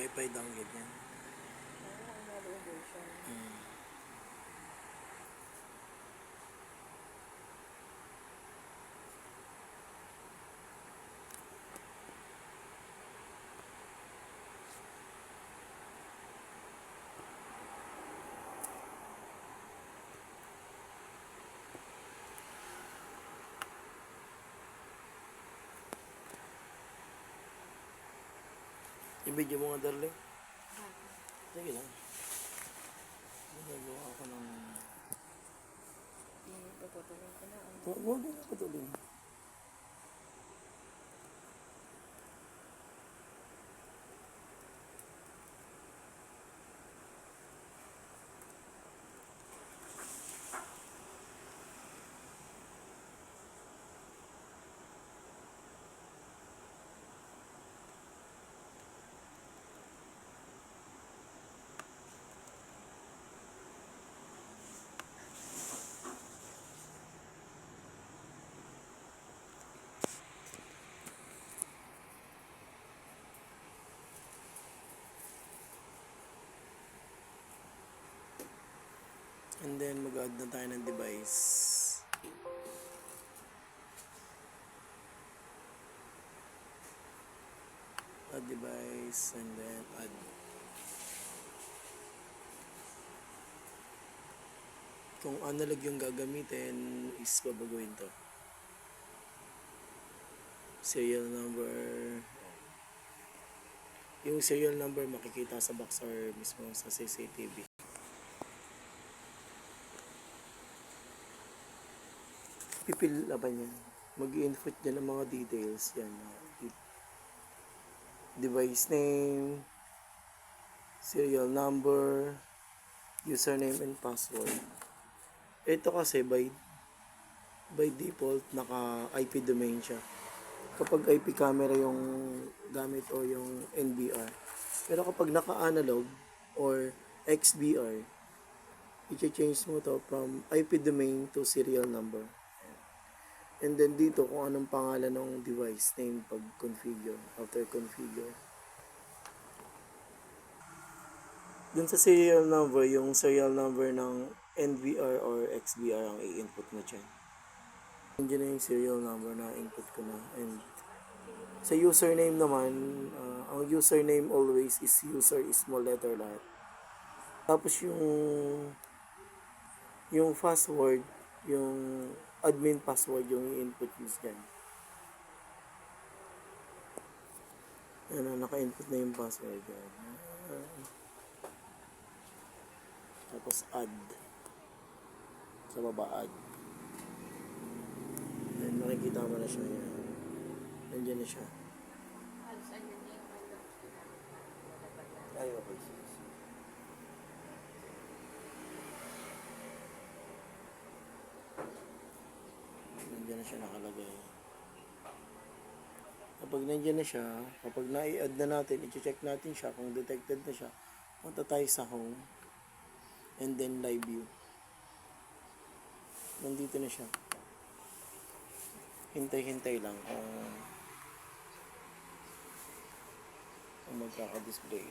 Wi-Fi dongle yan. Another version. I-video mo nga, darling. Sige lang. Nagawa ako ng... Papatuloy ko na. Huwag mo na patuloy. And then mag-add na tayo ng device. Add device and then add. Kung analog yung gagamitin is babaguhin to. Serial number. Yung serial number makikita sa box or mismo sa CCTV. Pipil laban yan. Mag-i-input dyan ang mga details. Yan. Device name, serial number, username and password. Ito kasi by default naka IP domain siya. Kapag IP camera yung gamit o yung NBR. Pero kapag naka-analog or XBR, i-change mo to from IP domain to serial number. And then dito kung anong pangalan ng device name pag configure, after configure. Dun sa serial number, yung serial number ng NVR or XBR ang i-input mo dyan. Nandiyan na yung serial number na input ko na. And sa username naman, ang username always is user is small letter lahat. Tapos yung password, yung admin password yung i-input nyo dyan. Ano, naka-input na yung password yan. Tapos add. Sa baba add. Then makikita mo na siya yan. Nandiyan na siya. Ay, okay. Nandiyan na siya nakalagay. Kapag nandiyan na siya, kapag na-i-add na natin, i-check natin siya kung detected na siya. Punta tayo sa home and then live view. Nandito na siya. Hintay-hintay lang kung magkaka-display.